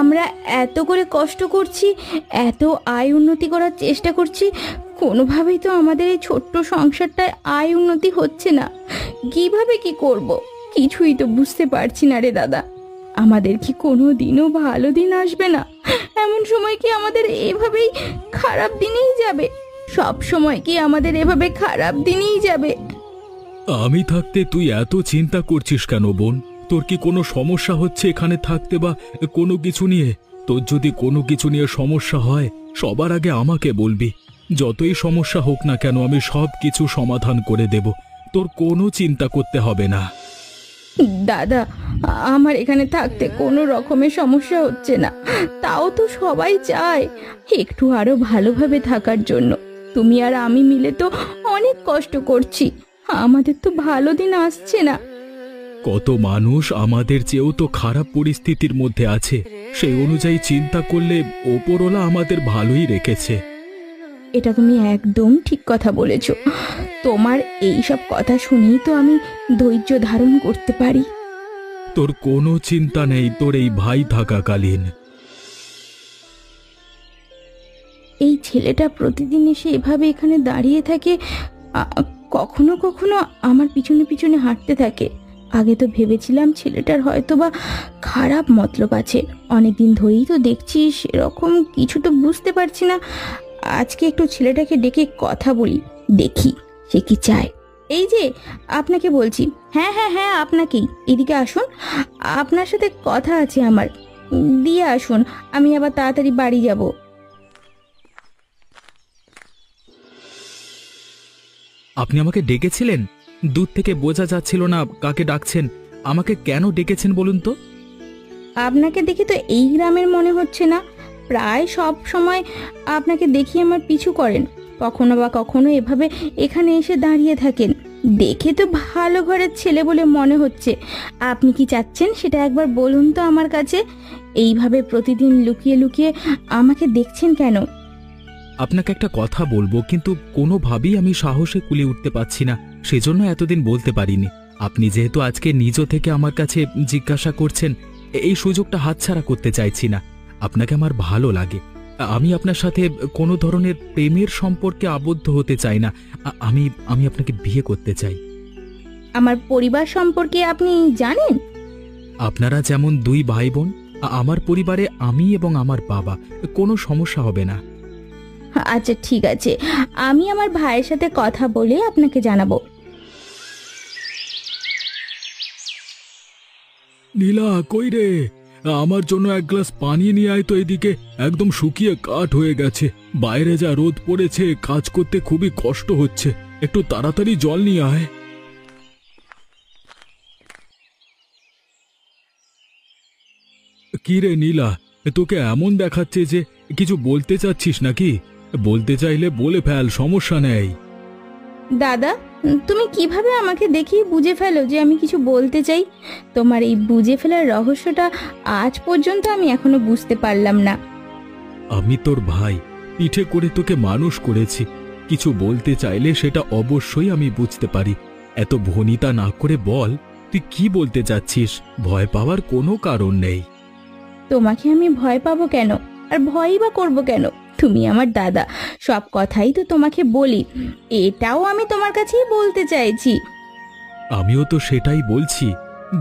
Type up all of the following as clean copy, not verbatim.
আমরা এত করে কষ্ট করছি, এত আয় উন্নতি করার চেষ্টা করছি, কোনোভাবেই তো আমাদের এই ছোট্ট সংসারটায় আয় উন্নতি হচ্ছে না। কিভাবে কি করব কিছুই তো বুঝতে পারছি না রে দাদা। আমাদের কি কোনো দিনও ভালো দিন আসবে না? এমন সময় কি আমাদের এভাবেই খারাপ দিনেই যাবে? সব সময় কি আমাদের এভাবে খারাপ দিনেই যাবে? আমি থাকতে তুই এত চিন্তা করছিস কেন বোন? তোর কি কোনো সমস্যা হচ্ছে এখানে থাকতে বা কোনো কিছু নিয়ে? তোর যদি কোনো কিছু নিয়ে সমস্যা হয় সবার আগে আমাকে বলবি। যতই সমস্যা হোক না কেন আমি সব কিছু সমাধান করে দেব। তোর কোনো চিন্তা করতে হবে না। দাদা, আমার এখানে থাকতে কোনো রকমের সমস্যা হচ্ছে না, তাও তো সবাই চায় একটু আরো ভালোভাবে থাকার জন্য। তুমি আর আমি মিলে তো অনেক কষ্ট করছি, আমাদের তো ভালো দিন আসছে না। কত মানুষ আমাদের চেয়েও তো খারাপ পরিস্থিতির মধ্যে আছে, সেই অনুযায়ী চিন্তা করলে ওপরওয়ালা আমাদের ভালোই রেখেছে। এটা তুমি একদম ঠিক কথা বলেছ। তোমার এই সব কথা শুনেই তো আমি ধৈর্য ধারণ করতে পারি। তোর কোনো চিন্তা নেই তোর এই ভাই থাকাকালীন। এই ছেলেটা প্রতিদিন এসে এভাবে এখানে দাঁড়িয়ে থাকে, কখনো কখনো আমার পিছনে পিছনে হাঁটতে থাকে। আগে তো ভেবেছিলাম ছেলেটার হয়তোবা খারাপ মতলব আছে, অনেকদিন ধরেই তো দেখছি সেরকম কিছু তো বুঝতে পারছি না। আজকে একটু ছেলেটাকে ডেকে কথা বলি, দেখি সে কি চায়। এই যে আপনাকে বলছি, হ্যাঁ হ্যাঁ হ্যাঁ আপনাকেই, এদিকে আসুন, আপনার সাথে কথা আছে আমার, দিয়ে আসুন, আমি আবার তাড়াতাড়ি বাড়ি যাব। আপনি আমাকে ডেকেছিলেন? দূর থেকে বোঝা যাচ্ছিল না কাকে ডাকছেন। আমাকে কেন ডেকেছেন বলুন তো? আপনাকে দেখে তো এই গ্রামের মনে হচ্ছে না। প্রায় সব সময় আপনাকে দেখি আমার পিছু করেন, কখনো বা কখনো এভাবে এখানে এসে দাঁড়িয়ে থাকেন। দেখে তো ভালো ঘরের ছেলে বলে মনে হচ্ছে। আপনি কি চাচ্ছেন সেটা একবার বলুন তো আমার কাছে। এইভাবে প্রতিদিন লুকিয়ে লুকিয়ে আমাকে দেখছেন কেন? আপনাকে একটা কথা বলবো, কিন্তু কোনোভাবেই আমি সাহসে কুলিয়ে উঠতে পারছি না, সেজন্য এতদিন বলতে পারিনি। আপনি যেহেতু আজকে নিজ থেকে আমার কাছে জিজ্ঞাসা করছেন, এই সুযোগটা হাতছাড়া করতে চাইছি না। আপনাকে আমার ভালো লাগে, আমি আপনার সাথে কোনো ধরনের প্রেমের সম্পর্কে আবদ্ধ হতে চাই না। আমি আমি আপনাকে বিয়ে করতে চাই। আমার পরিবার সম্পর্কে আপনি জানেন? আপনারা যেমন দুই ভাই বোন, আমার পরিবারে আমি এবং আমার বাবা, কোনো সমস্যা হবে না। আচ্ছা ঠিক আছে, আমি আমার ভাইয়ের সাথে কথা বলে আপনাকে জানাবো। নীলা, কই রে? আমার জন্য এক গ্লাস পানি নিয়ে আয় তো এদিকে। একদম শুকিয়ে কাঠ হয়ে গেছে, বাইরে যা রোদ পড়েছে, কাজ করতে খুবই কষ্ট হচ্ছে। একটু তাড়াতাড়ি জল নিয়ে আয়। কি রে নীলা, তোকে এমন দেখাচ্ছে যে কিছু বলতে চাচ্ছিস নাকি? বলতে চাইলে বলে ফেল, সমস্যা নেই। দাদা, তুমি কিভাবে আমাকে দেখেই বুঝে ফেলো যে আমি কিছু বলতে চাই? তোমার এই বুঝে ফেলার রহস্যটা আজ পর্যন্ত আমি এখনো বুঝতে পারলাম না। আমি তোর ভাই, পিঠে করে তোকে মানুষ করেছি। কিছু বলতে চাইলে সেটা অবশ্যই আমি বুঝতে পারি। এত ভনিতা না করে বল, তুই কি বলতে চাচ্ছিস? ভয় পাওয়ার কোনো কারণ নেই। তোমাকে আমি ভয় পাবো কেন? আর ভয়ই বা করবো কেন? তুমি আমার দাদা, সব কথাই তো তোমাকে বলি। এটাও আমি তোমার কাছেই বলতে চাইছি। আমিও তো সেটাই বলছি,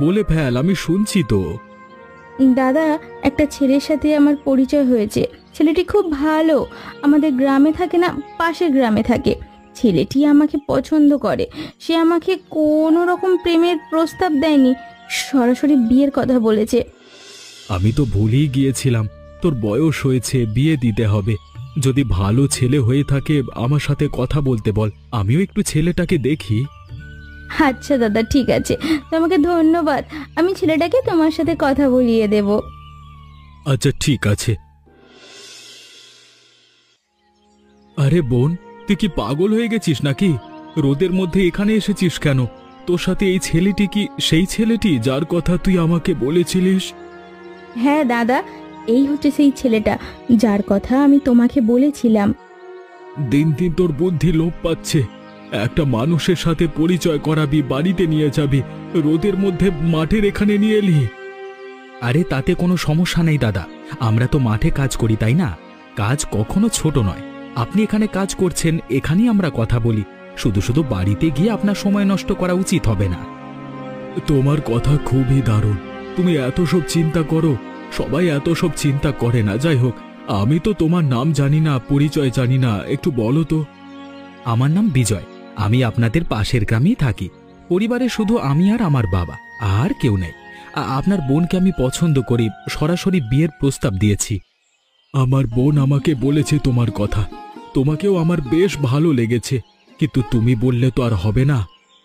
বলে ফেল, আমি শুনছি তো। দাদা, একটা ছেলের সাথে আমার পরিচয় হয়েছে। ছেলেটি খুব ভালো, আমাদের গ্রামে থাকে না, পাশের গ্রামে থাকে। ছেলেটি আমাকে পছন্দ করে। সে আমাকে কোনো রকম প্রেমের প্রস্তাব দেয়নি, সরাসরি বিয়ের কথা বলেছে। আমি তো ভুলেই গিয়েছিলাম, তোর বয়স হয়েছে, বিয়ে দিতে হবে। যদি ভালো ছেলে হয়ে থাকে আমার সাথে কথা বলতে বল, আমিও একটু ছেলেটাকে দেখি। আচ্ছা দাদা, ঠিক আছে, তোমাকে ধন্যবাদ। আমি ছেলেটাকে তোমার সাথে কথা বলিয়ে দেব। আচ্ছা ঠিক আছে। আরে বোন, তুই কি পাগল হয়ে গেছিস নাকি? রোদের মধ্যে এখানে এসেছিস কেন? তোর সাথে এই ছেলেটি কি সেই ছেলেটি যার কথা তুই আমাকে বলেছিলিস? হ্যাঁ দাদা, এই হচ্ছে সেই ছেলেটা যার কথা আমি তোমাকে বলেছিলাম। দিন দিন তোর বুদ্ধি লোপ পাচ্ছে। একটা মানুষের সাথে পরিচয় করাবি, বাড়িতে নিয়ে যাবি, রোদের মধ্যে মাঠের এখানে নিয়ে এলি। আরে তাতে কোনো সমস্যা নেই দাদা, আমরা তো মাঠে কাজ করি তাই না? কাজ কখনো ছোট নয়। আপনি এখানে কাজ করছেন, এখানেই আমরা কথা বলি। শুধু শুধু বাড়িতে গিয়ে আপনার সময় নষ্ট করা উচিত হবে না। তোমার কথা খুবই দারুণ। তুমি এত সব চিন্তা করো, সবাই এত সব চিন্তা করে না। যাই হোক, আমি তো তোমার নাম জানি না, পরিচয় জানি না, একটু বলো তো। আমার নাম বিজয়, আমি আপনাদের পাশের গ্রামেই থাকি। পরিবারে শুধু আমি আর আমার বাবা, আর কেউ নেই। আপনার বোনকে আমি পছন্দ করি, সরাসরি বিয়ের প্রস্তাব দিয়েছি। আমার বোন আমাকে বলেছে তোমার কথা, তোমাকেও আমার বেশ ভালো লেগেছে। কিন্তু তুমি বললে তো আর হবে না।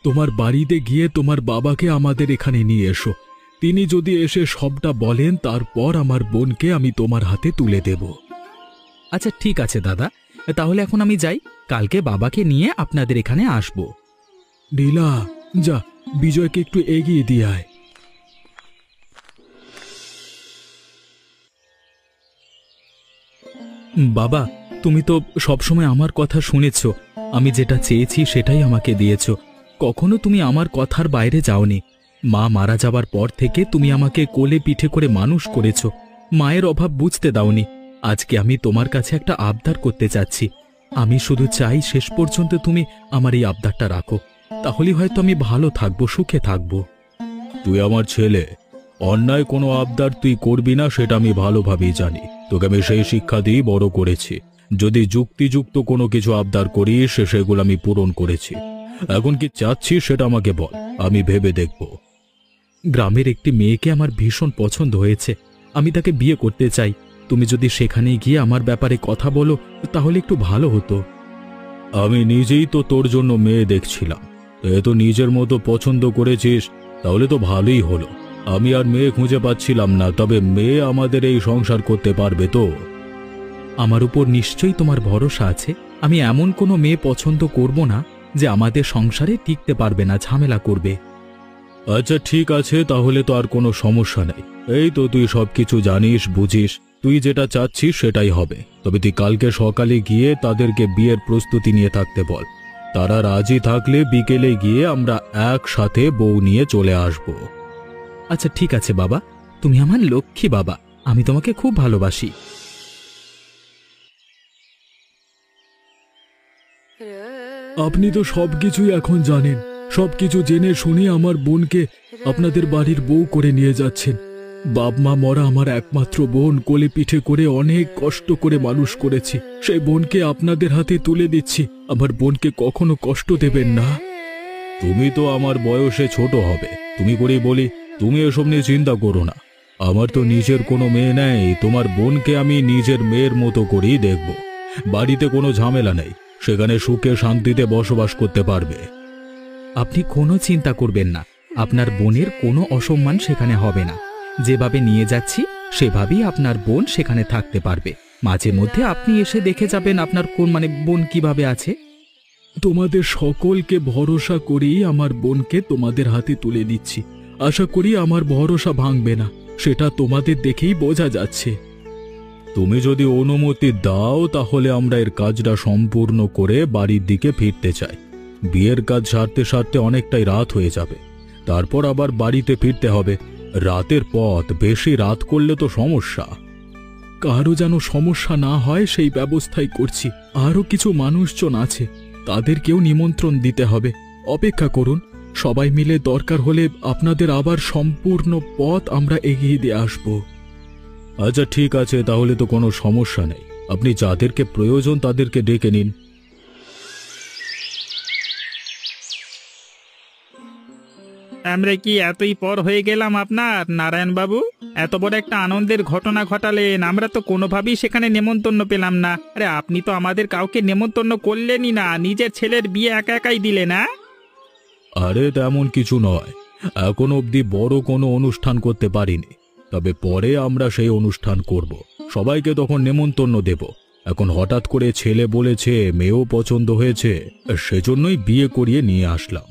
তোমার বাড়িতে গিয়ে তোমার বাবাকে আমাদের এখানে নিয়ে এসো। তিনি যদি এসে সবটা বলেন, তারপর আমার বোনকে আমি তোমার হাতে তুলে দেব। আচ্ছা ঠিক আছে দাদা, তাহলে এখন আমি যাই। কালকে বাবাকে নিয়ে আপনাদের এখানে আসব। নীলা, যা বিজয়কে একটু এগিয়ে দিয়ে আয়। বাবা, তুমি তো সবসময় আমার কথা শুনেছ। আমি যেটা চেয়েছি সেটাই আমাকে দিয়েছ। কখনো তুমি আমার কথার বাইরে যাওনি। মা মারা যাবার পর থেকে তুমি আমাকে কোলে পিঠে করে মানুষ করেছ। মায়ের অভাব বুঝতে দাওনি। আজকে আমি তোমার কাছে একটা আবদার করতে চাচ্ছি। আমি শুধু চাই শেষ পর্যন্ত তুমি আমার এই আবদারটা রাখো, তাহলেই হয়তো আমি ভালো থাকবো, সুখে থাকবো। তুই আমার ছেলে, অন্যায় কোনো আবদার তুই করবি না সেটা আমি ভালোভাবেই জানি। তোকে আমি সেই শিক্ষা দিয়েই বড় করেছি। যদি যুক্তিযুক্ত কোনো কিছু আবদার করিস, সেগুলো আমি পূরণ করেছি। এখন কি চাচ্ছিস সেটা আমাকে বল, আমি ভেবে দেখব। গ্রামের একটি মেয়েকে আমার ভীষণ পছন্দ হয়েছে, আমি তাকে বিয়ে করতে চাই। তুমি যদি সেখানে গিয়ে আমার ব্যাপারে কথা বলো, তাহলে একটু ভালো হতো। আমি নিজেই তো তোর জন্য মেয়ে দেখছিলাম। এ তো নিজের মতো পছন্দ করেছিস, তাহলে তো ভালোই হলো। আমি আর মেয়ে খুঁজে পাচ্ছিলাম না, তবে মেয়ে আমাদের এই সংসার করতে পারবে তো? আমার উপর নিশ্চয়ই তোমার ভরসা আছে। আমি এমন কোনো মেয়ে পছন্দ করব না যে আমাদের সংসারে টিকতে পারবে না, ঝামেলা করবে। আচ্ছা ঠিক আছে, তাহলে তো আর কোনো সমস্যা নেই। এই তো তুই সবকিছু জানিস, বুঝিস। তুই যেটা চাচ্ছিস সেটাই হবে। তবে তুই কালকে সকালে গিয়ে তাদেরকে বিয়ের প্রস্তুতি নিয়ে থাকতে বল। তারা রাজি থাকলে বিকেলে গিয়ে আমরা একসাথে বউ নিয়ে চলে আসব। আচ্ছা ঠিক আছে বাবা, তুমি আমার লক্ষ্মী বাবা, আমি তোমাকে খুব ভালোবাসি। আপনি তো সবকিছুই এখন জানেন। সবকিছু জেনে শুনে আমার বোনকে আপনাদের বাড়ির বউ করে নিয়ে যাচ্ছেন। বাপ মা মরা আমার একমাত্র বোন, কোলে পিঠে করে অনেক কষ্ট করে মানুষ করেছি। সেই বোনকে আপনাদের হাতে তুলে দিচ্ছি। আমার বোনকে কখনো কষ্ট দেবেন না। তুমি তো আমার বয়সে ছোট হবে, তুমি করেই বলি। তুমি এসব নিয়ে চিন্তা করো না। আমার তো নিজের কোনো মেয়ে নেই। তোমার বোনকে আমি নিজের মেয়ের মতো করেই দেখব। বাড়িতে কোনো ঝামেলা নেই, সেখানে সুখে শান্তিতে বসবাস করতে পারবে। আপনি কোনো চিন্তা করবেন না, আপনার বোনের কোনো অসম্মান সেখানে হবে না। যেভাবে নিয়ে যাচ্ছি সেভাবেই আপনার বোন সেখানে থাকতে পারবে। মাঝে মধ্যে আপনি এসে দেখে যাবেন আপনার কোন বোন কিভাবে আছে। তোমাদের সকলকে ভরসা করেই আমার বোনকে তোমাদের হাতে তুলে দিচ্ছি। আশা করি আমার ভরসা ভাঙবে না, সেটা তোমাদের দেখেই বোঝা যাচ্ছে। তুমি যদি অনুমতি দাও, তাহলে আমরা এর কাজটা সম্পূর্ণ করে বাড়ির দিকে ফিরতে চাই। বিয়ের কাজ সারতে সারতে অনেকটাই রাত হয়ে যাবে, তারপর আবার বাড়িতে ফিরতে হবে। রাতের পথ, বেশি রাত করলে তো সমস্যা। কারো যেন সমস্যা না হয় সেই ব্যবস্থাই করছি। আরও কিছু মানুষজন আছে, তাদেরকেও নিমন্ত্রণ দিতে হবে। অপেক্ষা করুন, সবাই মিলে দরকার হলে আপনাদের আবার সম্পূর্ণ পথ আমরা এগিয়ে দিয়ে আসব। আচ্ছা ঠিক আছে, তাহলে তো কোনো সমস্যা নেই। আপনি যাদেরকে প্রয়োজন তাদেরকে ডেকে নিন। আমরা কি এতই পর হয়ে গেলাম আপনার, নারায়ণ বাবু? এত বড় একটা আনন্দের ঘটনা ঘটালেন, আমরা তো কোনোভাবেই সেখানে নেমন্তন্ন পেলাম না। আরে আপনি তো আমাদের কাউকে নেমন্তন্ন করলেনই না, নিজের ছেলের বিয়ে একা একাই দিলেন। না আরে তেমন কিছু নয়, এখন অবধি বড় কোনো অনুষ্ঠান করতে পারিনি। তবে পরে আমরা সেই অনুষ্ঠান করব, সবাইকে তখন নেমন্তন্ন দেব। এখন হঠাৎ করে ছেলে বলেছে, মেয়েও পছন্দ হয়েছে, সেজন্যই বিয়ে করিয়ে নিয়ে আসলাম।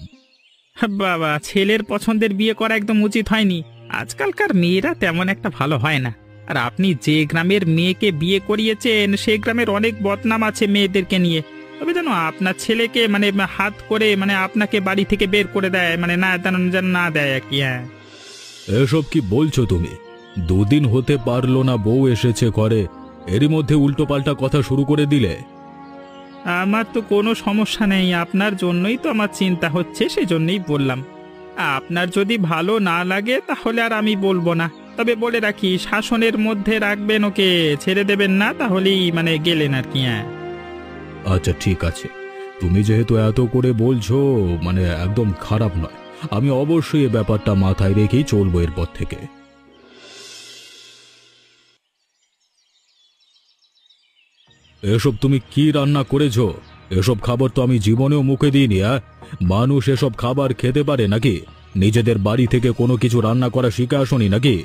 বাবা, ছেলের পছন্দের বিয়ে করা একদম উচিত হয়নি। আজকালকার মেয়েরা তেমন একটা ভালো হয় না। আর আপনি যে গ্রামের মেয়েকে বিয়ে করিয়েছেন সেই গ্রামের অনেক বদনাম আছে মেয়েদেরকে নিয়ে। তবে যেন আপনার ছেলেকে হাত করে আপনাকে বাড়ি থেকে বের করে দেয়, না যেন না দেয় আর কি। হ্যাঁ, এসব কি বলছো তুমি? দুদিন হতে পারলো না বউ এসেছে ঘরে, এরই মধ্যে উল্টোপাল্টা কথা শুরু করে দিলে। আমার তো কোনো সমস্যা নেই, আপনার জন্যই তো আমার চিন্তা হচ্ছে, সেই জন্যই বললাম। আপনার যদি ভালো না লাগে তাহলে আর আমি বলবো না, তবে বলে রাখি শাসনের মধ্যে রাখবেন, ওকে ছেড়ে দেবেন না, তাহলেই মানে গেলেন আর কি। হ্যাঁ আচ্ছা ঠিক আছে, তুমি যেহেতু এত করে বলছো, মানে একদম খারাপ নয়, আমি অবশ্যই এ ব্যাপারটা মাথায় রেখেই চলবো এরপর থেকে। এসব তুমি কি রান্না করেছো? এসব খাবার তো আমি জীবনেও মুখে দিইনি। মানুষ এসব খাবার খেতে পারে নাকি? নিজেদের বাড়ি থেকে কোনো কিছু রান্না করা শিখে আসোনি নাকি?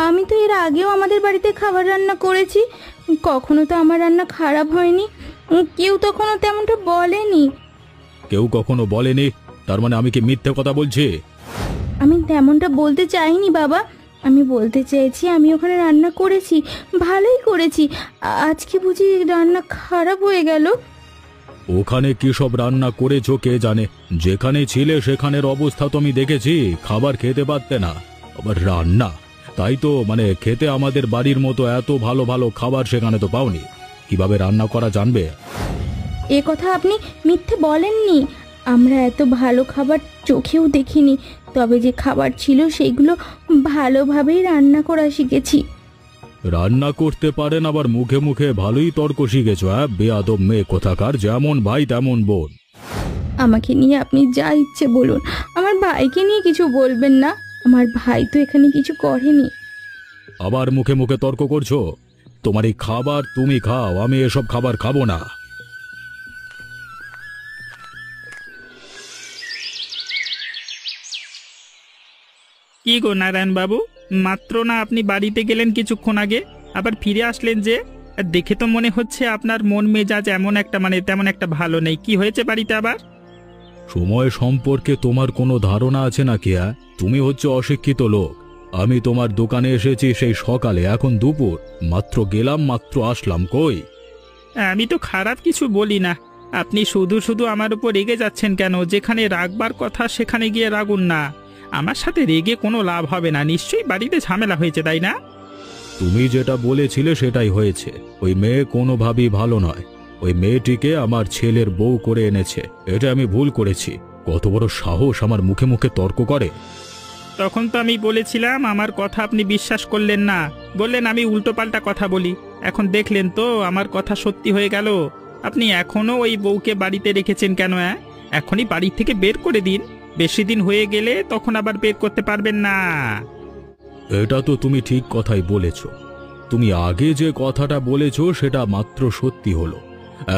আমি তো এর আগেও আমাদের বাড়িতে খাবার রান্না করেছি, কখনো তো আমার রান্না খারাপ হয়নি, কেউ তখনও তেমনটা বলেনি। কেউ কখনো বলেনি? তার মানে আমি কি মিথ্যে কথা বলছি? আমি তেমনটা বলতে চাইনি বাবা, আমি বলতে চেয়েছি আমি ওখানে রান্না করেছি, ভালোই করেছি। আজকে বুঝি রান্না খারাপ হয়ে গেল? ওখানে কি সব রান্না করেছো কে জানে, যেখানে ছিলে সেখানের অবস্থা তো আমি দেখেছি, খাবার খেতে পারতে না, আবার রান্না। তাই তো মানে খেতে আমাদের বাড়ির মতো এত ভালো ভালো খাবার সেখানে তো পাওনি, কিভাবে রান্না করা জানবে? এ কথা আপনি মিথ্যে বলেননি, আমরা এত ভালো খাবার চোখেও দেখিনি, তবে যে খাবার ছিল সেইগুলো ভালোভাবেই রান্না করা শিখেছি। রান্না করতে পারেন আবার মুখে মুখে ভালোই তর্ক শিখেছো। বেয়াদব মেয়ে কোথাকার, যেমন ভাই তেমন বোন। আমাকে নিয়ে আপনি যা ইচ্ছে বলুন, আমার ভাইকে নিয়ে কিছু বলবেন না, আমার ভাই তো এখানে কিছু করেনি। আবার মুখে মুখে তর্ক করছো? তোমার এই খাবার তুমি খাও, আমি এসব খাবার খাবো না। কি গো নারায়ণ বাবু, মাত্র না আপনি বাড়িতে গেলেন কিছুক্ষণ আগে, আবার ফিরে আসলেন যে? দেখে তো মনে হচ্ছে আপনার মন মেজাজ এমন একটা মানে তেমন একটা ভালো নেই। কি হয়েছে বাড়িতে আবার? সময় সম্পর্কে তোমার কোনো ধারণা আছে নাকি? তুমি হচ্ছে অশিক্ষিত লোক। আমি তোমার দোকানে এসেছি সেই সকালে, এখন দুপুর, মাত্র গেলাম মাত্র আসলাম, কই? আমি তো খারাপ কিছু বলি না, আপনি শুধু শুধু আমার উপর রেগে যাচ্ছেন কেন? যেখানে রাগবার কথা সেখানে গিয়ে রাগুন না, আমার সাথে রেগে কোনো লাভ হবে না, নিশ্চয়ই বাড়িতে ঝামেলা হয়েছে, তাই না? তুমি যেটা বলেছিলে সেটাই হয়েছে। ওই মেয়ে কোনোভাবেই ভালো নয়, ওই মেয়েটিকে আমার ছেলের বউ করে এনেছে, এটা আমি ভুল করেছি। কত বড় সাহস আমার মুখে মুখে তর্ক করে! তখন তো আমি বলেছিলাম, আমার কথা আপনি বিশ্বাস করলেন না, বললেন আমি উল্টোপাল্টা কথা বলি। এখন দেখলেন তো আমার কথা সত্যি হয়ে গেল। আপনি এখনো ওই বউকে বাড়িতে রেখেছেন কেন? এখনই বাড়ি থেকে বের করে দিন, বেশি দিন হয়ে গেলে তখন আবার বের করতে পারবেন না। এটা তো তুমি ঠিক কথাই বলেছ। তুমি আগে যে কথাটা বলেছ সেটা মাত্র সত্যি হলো,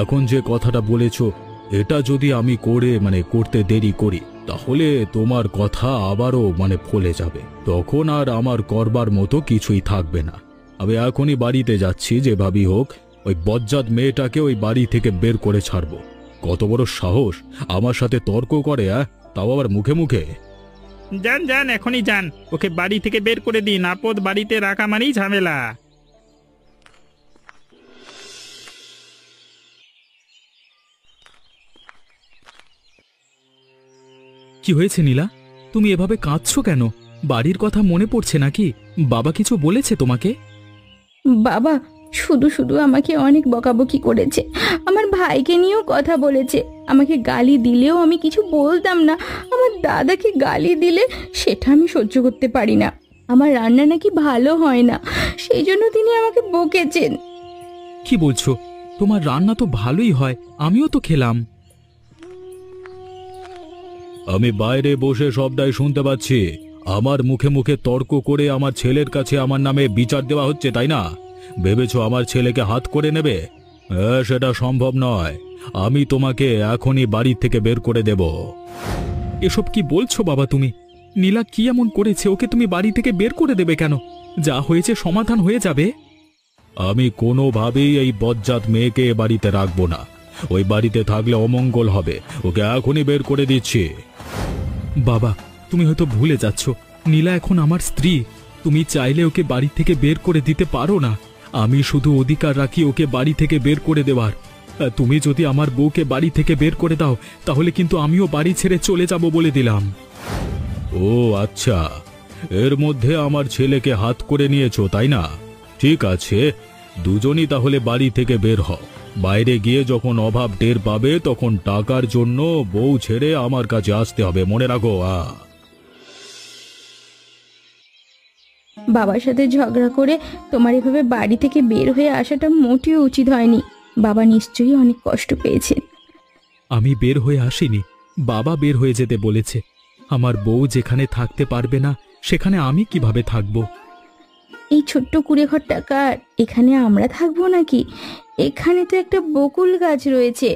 এখন যে কথাটা বলেছ এটা যদি আমি করতে দেরি করি, তাহলে তোমার কথা আবারও ফলে যাবে, তখন আর আমার করবার মতো কিছুই থাকবে না। আমি এখনই বাড়িতে যাচ্ছি, যেভাবেই হোক ওই বজ্জাত মেয়েটাকে ওই বাড়ি থেকে বের করে ছাড়বো। কত বড় সাহস আমার সাথে তর্ক করে, তাও আবার মুখে মুখে! যান যান, এখনই যান, ওকে বাড়ি থেকে বের করে দিন, আপদ বাড়িতে রাখা মানেই ঝামেলা। কি হয়েছে নীলা, তুমি এভাবে কাঁদছো কেন? বাড়ির কথা মনে পড়ছে নাকি? বাবা কিছু বলেছে তোমাকে? বাবা শুধু শুধু আমাকে অনেক বকাবকি করেছে, আমার ভাইকে নিয়েও কথা বলেছে, আমাকে গালি দিলেও আমি কিছু বলতাম না, আমার দাদাকে গালি দিলে সেটা আমি সহ্য করতে পারি না, আমার রান্না নাকি ভালো হয় না, সেই জন্য তিনি আমাকে বকেছেন। কি বলছো? তোমার রান্না তো ভালোই হয়, আমিও তো খেলাম। আমি বাইরে বসে সবটাই শুনতে পাচ্ছি, আমার মুখে মুখে তর্ক করে আমার ছেলের কাছে আমার নামে বিচার দেওয়া হচ্ছে, তাই না? ভেবেছো আমার ছেলেকে হাত করে নেবে? সেটা সম্ভব নয়, আমি তোমাকে এখনই বাড়ি থেকে বের করে দেব। এসব কি বলছো বাবা তুমি? নীলা কি এমন করেছে ওকে তুমি বাড়ি থেকে বের করে দেবে কেন? যা হয়েছে সমাধান হয়ে যাবে। আমি কোনোভাবেই এই বজ্জাত মেয়েকে এ বাড়িতে রাখবো না, ওই বাড়িতে থাকলে অমঙ্গল হবে, ওকে এখনই বের করে দিচ্ছি। বাবা তুমি হয়তো ভুলে যাচ্ছ, নীলা এখন আমার স্ত্রী, তুমি চাইলে ওকে বাড়ি থেকে বের করে দিতে পারো না, আমি শুধু অধিকার রাখি ওকে বাড়ি থেকে বের করে দেওয়ার। তুমি যদি আমার বউকে বাড়ি থেকে বের করে দাও তাহলে কিন্তু আমিও বাড়ি ছেড়ে চলে যাব বলে দিলাম। ও আচ্ছা, এর মধ্যে আমার ছেলেকে হাত করে নিয়েছো, তাই না? ঠিক আছে, দুজনই তাহলে বাড়ি থেকে বের হও। বাইরে গিয়ে যখন অভাব টের পাবে তখন টাকার জন্য বউ ছেড়ে আমার কাছে আসতে হবে, মনে রাখো। বাবার সাথে ঝগড়া করে তোমার এভাবে বাড়ি থেকে বের হয়ে আসাটা মোটেও উচিত হয়নি। বাবা নিশ্চয়ই অনেক কষ্ট পেয়েছে। আমি বের হয়ে আসিনি, বাবা বের হয়ে যেতে বলেছে। আমার বউ যেখানে থাকতে পারবে না সেখানে আমি কিভাবে থাকবো? এই ছোট্ট কুড়ে ঘরটা কার? এখানে আমরা থাকবো নাকি? এখানে তো একটা বকুল গাছ রয়েছে।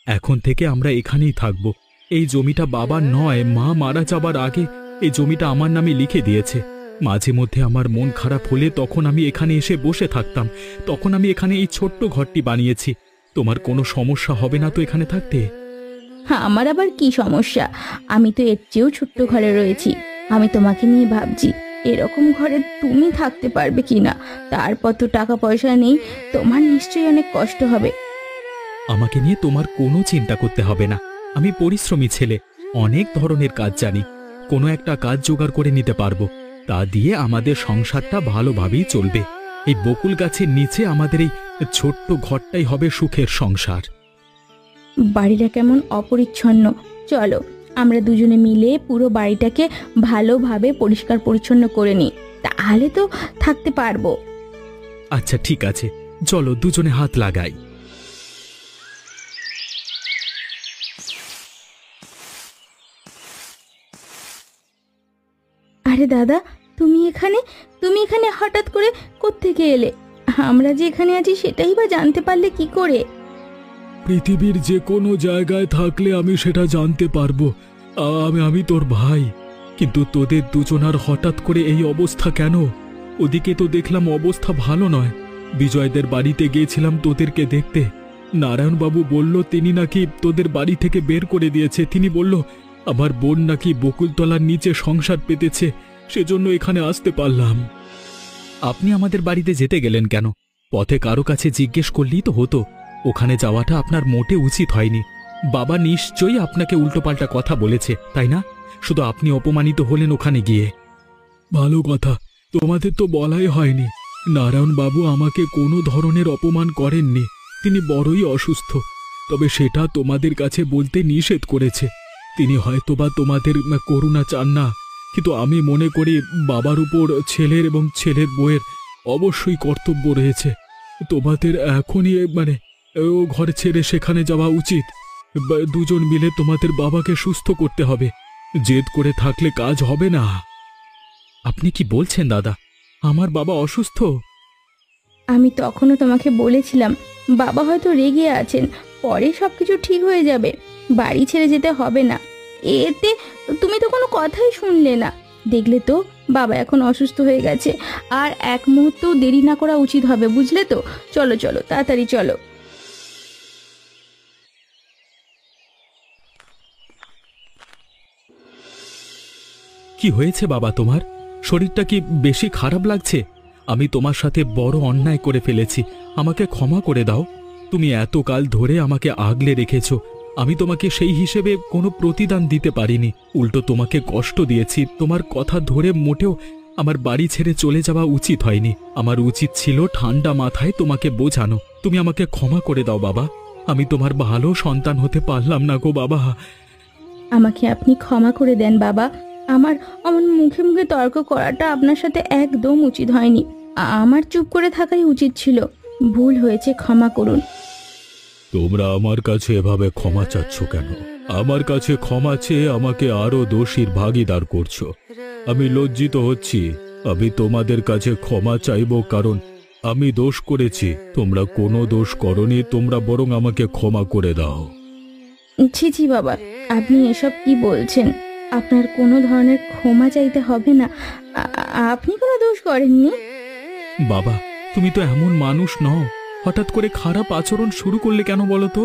এখন থেকে আমরা এখানেই থাকবো। এই জমিটা বাবার নয়, মা মারা যাবার আগে এই জমিটা আমার নামে লিখে দিয়েছে। মাঝে মধ্যে আমার মন খারাপ হলে তখন আমি এখানে এসে বসে থাকতাম। তখন আমি এখানে এই ছোট্ট ঘরটি বানিয়েছি। তোমার কোনো সমস্যা হবে না তো এখানে থাকতে? হ্যাঁ, আমার আবার কি সমস্যা? আমি তো এর চেয়েও ছোট্ট ঘরে রয়েছি। আমি তোমাকে নিয়ে ভাবছি এরকম ঘরে তুমি থাকতে পারবে কিনা। তারপর তো টাকা পয়সা নেই, তোমার নিশ্চয়ই অনেক কষ্ট হবে। আমাকে নিয়ে তোমার কোনো চিন্তা করতে হবে না। আমি পরিশ্রমী ছেলে, অনেক ধরনের কাজ জানি। কোনো একটা কাজ জোগাড় করে নিতে পারবো। তা দিয়ে আমাদের সংসারটা ভালোভাবেই চলবে। এই বকুল গাছের নিচে আমাদের এই ছোট্ট ঘরটাই হবে সুখের সংসার। বাড়িটা কেমন অপরিচ্ছন্ন। চলো আমরা দুজনে মিলে পুরো বাড়িটাকে ভালোভাবে পরিষ্কার পরিচ্ছন্ন করে নিই, তাহলে তো থাকতে পারবো। আচ্ছা ঠিক আছে, চলো দুজনে হাত লাগাই। আরে দাদা, তুমি এখানে হঠাৎ করে কোত্থেকে এলে? আমরা যে এখানে আছি সেটাই বা জানতে পারলে কি করে? পৃথিবীর যে কোনো জায়গায় থাকলে আমি সেটা জানতে পারবো। আমি তোর ভাই, কিন্তু তোদের দুজনার হঠাৎ করে এই অবস্থা কেন? ওদিকে তো দেখলাম অবস্থা ভালো নয়। বিজয়দের বাড়িতে গিয়েছিলাম তোদেরকে দেখতে। নারায়ণবাবু বলল তিনি নাকি তোদের বাড়ি থেকে বের করে দিয়েছে। তিনি বলল আমার বোন নাকি বকুলতলার নিচে সংসার পেতেছে, সেজন্য এখানে আসতে পারলাম। আপনি আমাদের বাড়িতে যেতে গেলেন কেন? পথে কারো কাছে জিজ্ঞেস করলেই তো হতো। ওখানে যাওয়াটা আপনার মোটে উচিত হয়নি। বাবা নিশ্চয়ই আপনাকে উল্টোপাল্টা কথা বলেছে, তাই না? শুধু আপনি অপমানিত হলেন ওখানে গিয়ে। ভালো কথা, তোমাদের তো বলাই হয়নি। নারায়ণবাবু আমাকে কোনো ধরনের অপমান করেননি। তিনি বড়ই অসুস্থ, তবে সেটা তোমাদের কাছে বলতে নিষেধ করেছে। তিনি হয়তোবা তোমাদের করুণা চান না, কিন্তু আমি মনে করি বাবার উপর ছেলের এবং ছেলের বউয়ের অবশ্যই কর্তব্য রয়েছে। তোমাদের এখনই ও ঘর ছেড়ে সেখানে যাওয়া উচিত। দুজন মিলে তোমাদের বাবাকে সুস্থ করতে হবে। জেদ করে থাকলে কাজ হবে না। আপনি কি বলছেন দাদা? আমার বাবা অসুস্থ? আমি তখনও তোমাকে বলেছিলাম বাবা হয়তো রেগে আছেন, পরে সবকিছু ঠিক হয়ে যাবে, বাড়ি ছেড়ে যেতে হবে না। এতে তুমি তো কোনো কথাই শুনলে না। দেখলে তো বাবা এখন অসুস্থ হয়ে গেছে, আর এক মুহূর্তও দেরি না করা উচিত হবে, বুঝলে তো? চলো চলো তাড়াতাড়ি চলো। কি হয়েছে বাবা তোমার? শরীরটা কি বেশি খারাপ লাগছে? আমি তোমার সাথে বড় অন্যায় করে ফেলেছি, আমাকে ক্ষমা করে দাও। তুমি এতকাল ধরে আমাকে আগলে রেখেছো, আমি তোমাকে সেই হিসেবে কোনো প্রতিদান দিতে পারিনি। উল্টো তোমাকে কষ্ট দিয়েছি। তোমার কথা ধরে মোটেও আমার বাড়ি ছেড়ে চলে যাওয়া উচিত হয়নি। আমার উচিত ছিল ঠান্ডা মাথায় তোমাকে বোঝানো। তুমি আমাকে ক্ষমা করে দাও বাবা। আমি তোমার ভালো সন্তান হতে পারলাম না গো বাবা। আমাকে আপনি ক্ষমা করে দেন বাবা। আমার আমার মুখে মুখে তর্ক করাটা আপনার সাথে একদম উচিত হয়নি। আমার চুপ করে থাকাই উচিত ছিল। ভুল হয়েছে, ক্ষমা করুন। তোমরা আমার কাছে এভাবে ক্ষমা চাচ্ছ কেন? আমার কাছে ক্ষমা চেয়ে আমাকে আরো দোষীর ভাগীদার করছো। আমি লজ্জিত হচ্ছি। আমি তোমাদের কাছে ক্ষমা চাইব, কারণ আমি দোষ করেছি। তোমরা কোনো দোষ করনি, তোমরা বরং আমাকে ক্ষমা করে দাও। ছি ছি বাবা, আপনি এসব কি বলছেন? আপনার কোনো ধরনের ক্ষমা চাইতে হবে না। আপনি কোনো দোষ করেননি। বাবা, তুমি তো এমন মানুষ নও। হঠাৎ করে খারাপ আচরণ শুরু করলে কেন বলো তো?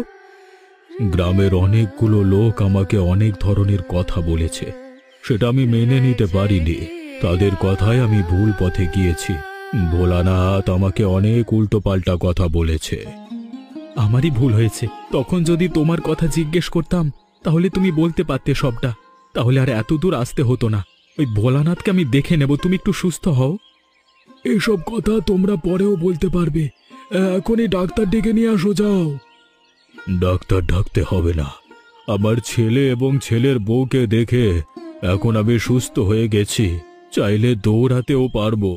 গ্রামের অনেকগুলো লোক আমাকে অনেক ধরনের কথা বলেছে, সেটা আমি মেনে নিতে পারিনি। তাদের কথায় আমি ভুল পথে গিয়েছি। ভোলানাথ আমাকে অনেক উল্টোপাল্টা কথা বলেছে। আমারই ভুল হয়েছে। তখন যদি তোমার কথা জিজ্ঞেস করতাম তাহলে তুমি বলতে পারতে সবটা, তাহলে আর এত দূর আসতে হতো না। ওই ভোলানাথকে আমি দেখে নেব, তুমি একটু সুস্থ হও। এসব কথা তোমরা পরেও বলতে পারবে, এখনই ডাক্তার ডেকে নিয়ে আসো, যাও। ডাক্তার ডাকতে হবে না, আমার ছেলে এবং ছেলের বউকে দেখে এখন আমি সুস্থ হয়ে গেছি, চাইলে দৌড়াতেও পারবো।